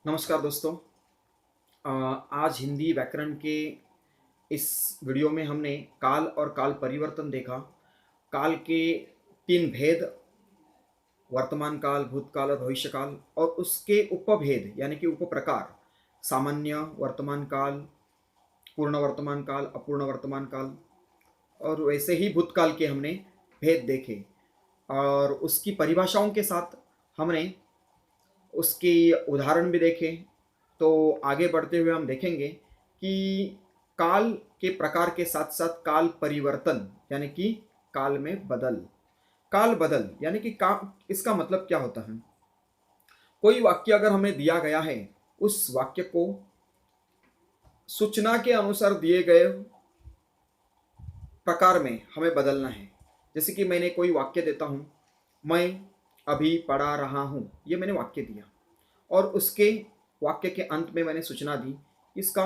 नमस्कार दोस्तों। आज हिंदी व्याकरण के इस वीडियो में हमने काल और काल परिवर्तन देखा। काल के तीन भेद, वर्तमान काल, भूतकाल और भविष्य काल, और उसके उपभेद यानी कि उपप्रकार, सामान्य वर्तमान काल, पूर्ण वर्तमान काल, अपूर्ण वर्तमान काल, और वैसे ही भूतकाल के हमने भेद देखे और उसकी परिभाषाओं के साथ हमने उसके उदाहरण भी देखे। तो आगे बढ़ते हुए हम देखेंगे कि काल के प्रकार के साथ साथ काल परिवर्तन यानी कि काल में बदल, काल बदल यानी कि इसका मतलब क्या होता है। कोई वाक्य अगर हमें दिया गया है, उस वाक्य को सूचना के अनुसार दिए गए प्रकार में हमें बदलना है। जैसे कि मैंने कोई वाक्य देता हूं, मैं अभी पढ़ा रहा हूं, ये मैंने वाक्य दिया और उसके वाक्य के अंत में मैंने सूचना दी, इसका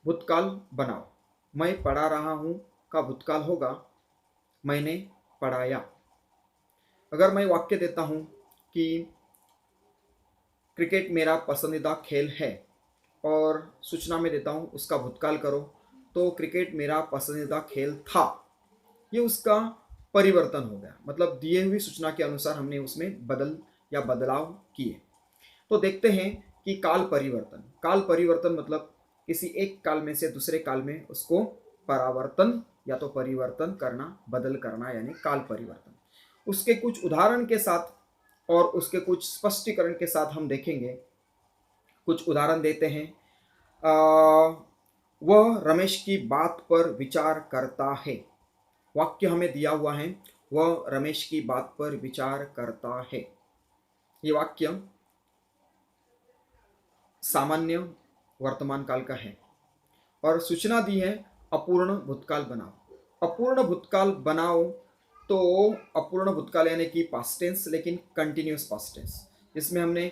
भूतकाल बनाओ। मैं पढ़ा रहा हूं का भूतकाल होगा मैंने पढ़ाया। अगर मैं वाक्य देता हूं कि क्रिकेट मेरा पसंदीदा खेल है और सूचना में देता हूं उसका भूतकाल करो, तो क्रिकेट मेरा पसंदीदा खेल था, ये उसका परिवर्तन हो गया। मतलब दिए हुई सूचना के अनुसार हमने उसमें बदल या बदलाव किए। तो देखते हैं कि काल परिवर्तन, काल परिवर्तन मतलब किसी एक काल में से दूसरे काल में उसको परावर्तन या तो परिवर्तन करना, बदल करना, यानी काल परिवर्तन। उसके कुछ उदाहरण के साथ और उसके कुछ स्पष्टीकरण के साथ हम देखेंगे। कुछ उदाहरण देते हैं। वह रमेश की बात पर विचार करता है। वाक्य हमें दिया हुआ है, वह रमेश की बात पर विचार करता है। ये वाक्य सामान्य वर्तमान काल का है और सूचना दी है अपूर्ण भूतकाल बनाओ। अपूर्ण भूतकाल बनाओ तो अपूर्ण भूतकाल यानी कि पास्ट टेंस, लेकिन कंटिन्यूअस पास्ट टेंस, जिसमें हमने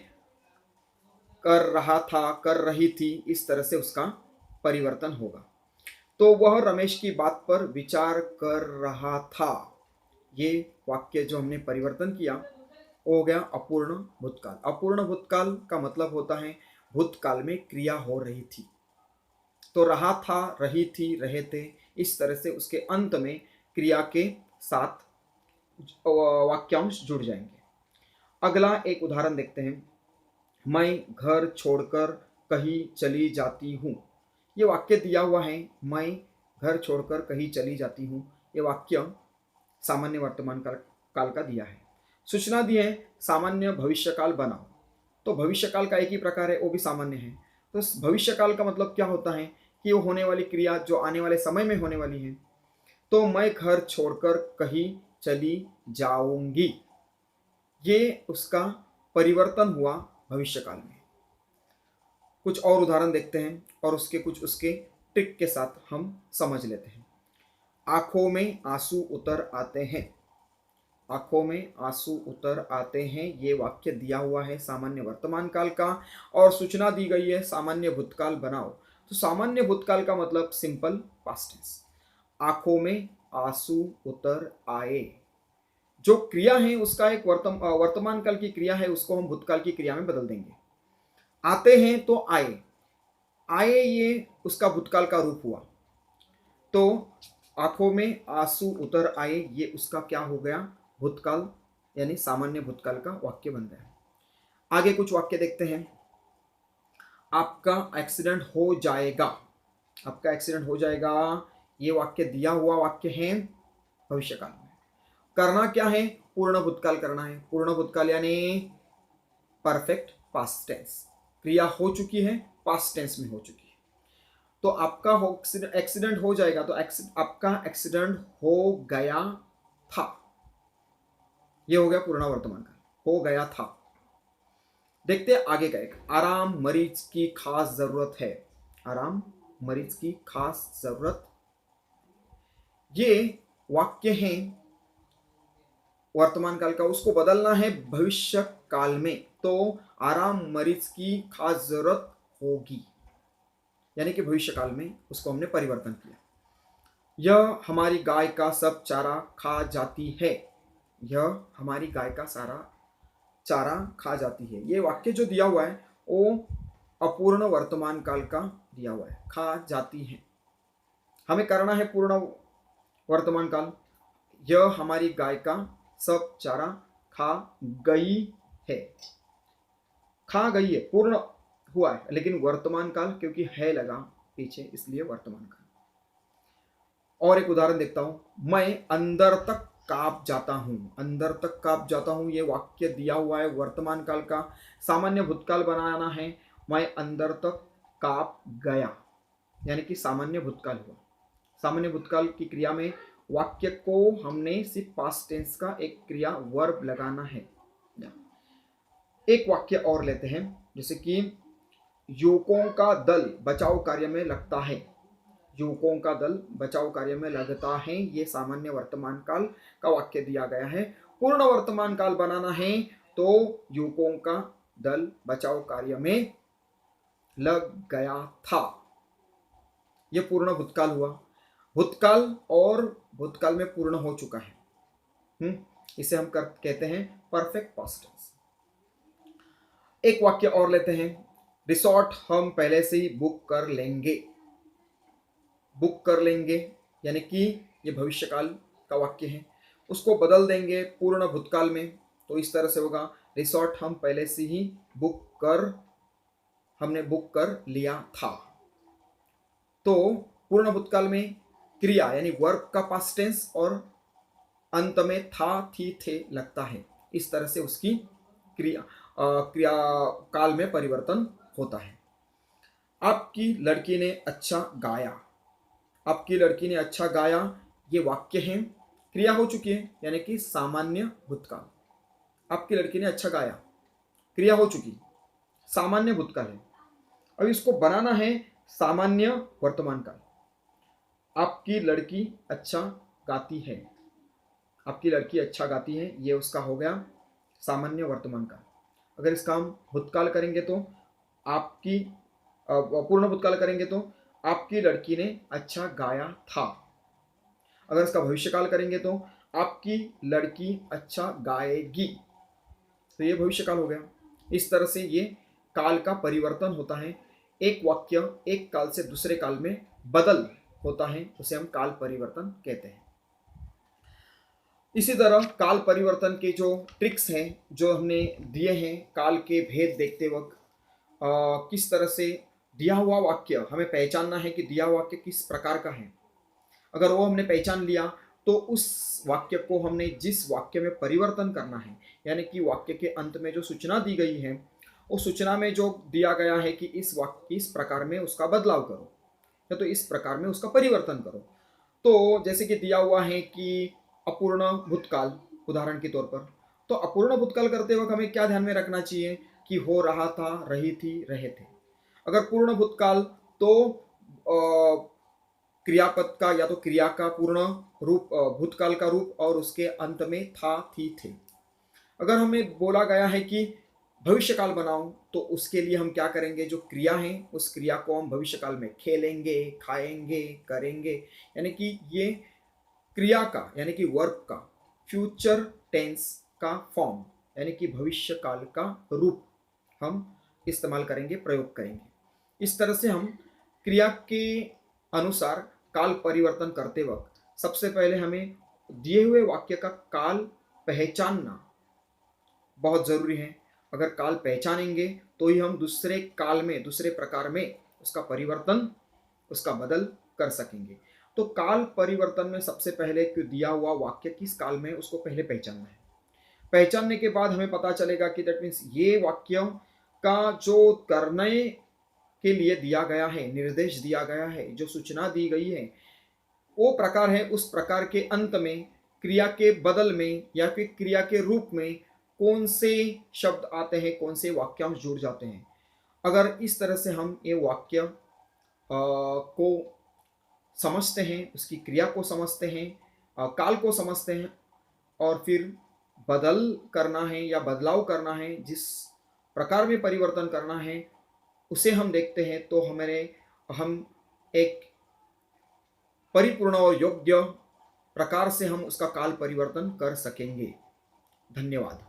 कर रहा था, कर रही थी, इस तरह से उसका परिवर्तन होगा। तो वह रमेश की बात पर विचार कर रहा था, ये वाक्य जो हमने परिवर्तन किया हो गया अपूर्ण भूतकाल। अपूर्ण भूतकाल का मतलब होता है भूतकाल में क्रिया हो रही थी। तो रहा था, रही थी, रहे थे, इस तरह से उसके अंत में क्रिया के साथ वाक्यांश जुड़ जाएंगे। अगला एक उदाहरण देखते हैं। मैं घर छोड़कर कहीं चली जाती हूँ। ये वाक्य दिया हुआ है, मैं घर छोड़कर कहीं चली जाती हूँ। ये वाक्य सामान्य वर्तमान काल का दिया है। सूचना दी है सामान्य भविष्यकाल बनाओ। तो भविष्यकाल का एक ही प्रकार है, वो भी सामान्य है। तो भविष्यकाल का मतलब क्या होता है कि वो होने वाली क्रिया जो आने वाले समय में होने वाली है। तो मैं घर छोड़कर कहीं चली जाऊंगी, ये उसका परिवर्तन हुआ भविष्यकाल में। कुछ और उदाहरण देखते हैं और उसके कुछ उसके ट्रिक के साथ हम समझ लेते हैं। आंखों में आंसू उतर आते हैं। आंखों में आंसू उतर आते हैं, ये वाक्य दिया हुआ है सामान्य वर्तमान काल का और सूचना दी गई है सामान्य भूतकाल बनाओ। तो सामान्य भूतकाल का मतलब सिंपल पास्ट टेंस। आंखों में आंसू उतर आए, जो क्रिया है उसका एक वर्तमान काल की क्रिया है, उसको हम भूतकाल की क्रिया में बदल देंगे। आते हैं तो आए, आए ये उसका भूतकाल का रूप हुआ। तो आंखों में आंसू उतर आए, ये उसका क्या हो गया, भूतकाल यानी सामान्य भूतकाल का वाक्य बन गया। आगे कुछ वाक्य देखते हैं। आपका एक्सीडेंट हो जाएगा। आपका एक्सीडेंट हो जाएगा, ये वाक्य दिया हुआ वाक्य है भविष्यकाल में। करना क्या है, पूर्ण भूतकाल करना है। पूर्ण भूतकाल यानी परफेक्ट पास्ट टेंस, क्रिया हो चुकी है, पास्ट टेंस में हो चुकी है। तो आपका एक्सीडेंट हो जाएगा, तो आपका एक्सीडेंट हो गया था, ये हो गया पूर्ण वर्तमान काल, हो गया था। देखते हैं आगे का एक, आराम मरीज की खास जरूरत है। आराम मरीज की खास जरूरत, ये वाक्य है वर्तमान काल का, उसको बदलना है भविष्य काल में। तो आराम मरीज की खास जरूरत होगी, यानी कि भविष्य काल में उसको हमने परिवर्तन किया। यह हमारी गाय का सब चारा खा जाती है। यह हमारी गाय का सारा चारा खा जाती है, ये वाक्य जो दिया हुआ है वो अपूर्ण वर्तमान काल का दिया हुआ है, खा जाती है। हमें करना है पूर्ण वर्तमान काल। यह हमारी गाय का सब चारा खा गई है। खा गई है पूर्ण हुआ है, लेकिन वर्तमान काल क्योंकि है लगा पीछे, इसलिए वर्तमान काल। और एक उदाहरण देखता हूं, मैं अंदर तक कांप जाता हूं। अंदर तक कांप जाता हूं, ये वाक्य दिया हुआ है वर्तमान काल का। सामान्य भूतकाल बनाना है, मैं अंदर तक कांप गया, यानी कि सामान्य भूतकाल हुआ। सामान्य भूतकाल की क्रिया में वाक्य को हमने सिर्फ पास्ट टेंस का एक क्रिया वर्ब लगाना है। एक वाक्य और लेते हैं, जैसे कि युवकों का दल बचाव कार्य में लगता है। युवकों का दल बचाव कार्य में लगता है, ये सामान्य वर्तमान काल का वाक्य दिया गया है। पूर्ण वर्तमान काल बनाना है तो युवकों का दल बचाव कार्य में लग गया था। यह पूर्ण भूतकाल हुआ। भूतकाल और भूतकाल में पूर्ण हो चुका है, इसे हम कहते हैं परफेक्ट पास्ट टेंस। एक वाक्य और लेते हैं, रिसोर्ट हम पहले से ही बुक कर लेंगे। बुक कर लेंगे यानी कि ये भविष्यकाल का वाक्य है, उसको बदल देंगे पूर्ण भूतकाल में, तो इस तरह से होगा, रिसोर्ट हम पहले से ही हमने बुक कर लिया था। तो पूर्ण भूतकाल में क्रिया यानी वर्ब का पास्ट टेंस और अंत में था, थी, थे लगता है। इस तरह से उसकी क्रिया काल में परिवर्तन होता है। आपकी लड़की ने अच्छा गाया। आपकी लड़की ने अच्छा गाया, ये वाक्य है, क्रिया हो चुकी है, यानी कि सामान्य भूतकाल। आपकी लड़की ने अच्छा गाया, क्रिया हो चुकी, सामान्य भूतकाल है। अब इसको बनाना है सामान्य वर्तमान काल। आपकी लड़की अच्छा गाती है। आपकी लड़की अच्छा गाती है, ये उसका हो गया सामान्य वर्तमान काल। अगर इसका हम भूतकाल करेंगे तो आपकी पूर्ण भूतकाल करेंगे तो आपकी लड़की ने अच्छा गाया था। अगर इसका भविष्यकाल करेंगे तो आपकी लड़की अच्छा गाएगी, तो ये भविष्यकाल हो गया। इस तरह से ये काल का परिवर्तन होता है। एक वाक्य एक काल से दूसरे काल में बदल होता है, उसे हम काल परिवर्तन कहते हैं। इसी तरह काल परिवर्तन के जो ट्रिक्स हैं जो हमने दिए हैं काल के भेद देखते वक्त, किस तरह से दिया हुआ वाक्य हमें पहचानना है कि दिया हुआ वाक्य किस प्रकार का है। अगर वो हमने पहचान लिया तो उस वाक्य को हमने जिस वाक्य में परिवर्तन करना है, यानी कि वाक्य के अंत में जो सूचना दी गई है, उस सूचना में जो दिया गया है कि इस वाक्य इस प्रकार में उसका बदलाव करो या तो इस प्रकार में उसका परिवर्तन करो। तो जैसे कि दिया हुआ है कि अपूर्ण भूतकाल, उदाहरण के तौर पर, तो अपूर्ण भूतकाल करते वक्त हमें क्या ध्यान में रखना चाहिए कि हो रहा था, रही थी, रहे थे। अगर पूर्ण भूतकाल तो क्रियापद का या तो क्रिया का पूर्ण रूप भूतकाल का रूप और उसके अंत में था, थी, थे। अगर हमें बोला गया है कि भविष्यकाल बनाओ तो उसके लिए हम क्या करेंगे, जो क्रिया है उस क्रिया को हम भविष्यकाल में खेलेंगे, खाएंगे, करेंगे, यानी कि ये क्रिया का यानी कि वर्ब का फ्यूचर टेंस का फॉर्म यानी कि भविष्यकाल का रूप हम इस्तेमाल करेंगे, प्रयोग करेंगे। इस तरह से हम क्रिया के अनुसार काल परिवर्तन करते वक्त सबसे पहले हमें दिए हुए वाक्य का काल पहचानना बहुत जरूरी है। अगर काल पहचानेंगे तो ही हम दूसरे काल में, दूसरे प्रकार में उसका परिवर्तन, उसका बदल कर सकेंगे। तो काल परिवर्तन में सबसे पहले दिया हुआ वाक्य किस काल में उसको पहले पहचानना है। पहचानने के बाद हमें पता चलेगा कि दैट मीन्स ये वाक्य का जो करने के लिए दिया गया है, निर्देश दिया गया है, जो सूचना दी गई है वो प्रकार है, उस प्रकार के अंत में क्रिया के बदल में या फिर क्रिया के रूप में कौन से शब्द आते हैं, कौन से वाक्यांश जुड़ जाते हैं। अगर इस तरह से हम ये वाक्य को समझते हैं, उसकी क्रिया को समझते हैं, काल को समझते हैं और फिर बदल करना है या बदलाव करना है, जिस प्रकार में परिवर्तन करना है उसे हम देखते हैं, तो हम एक परिपूर्ण और योग्य प्रकार से हम उसका काल परिवर्तन कर सकेंगे। धन्यवाद।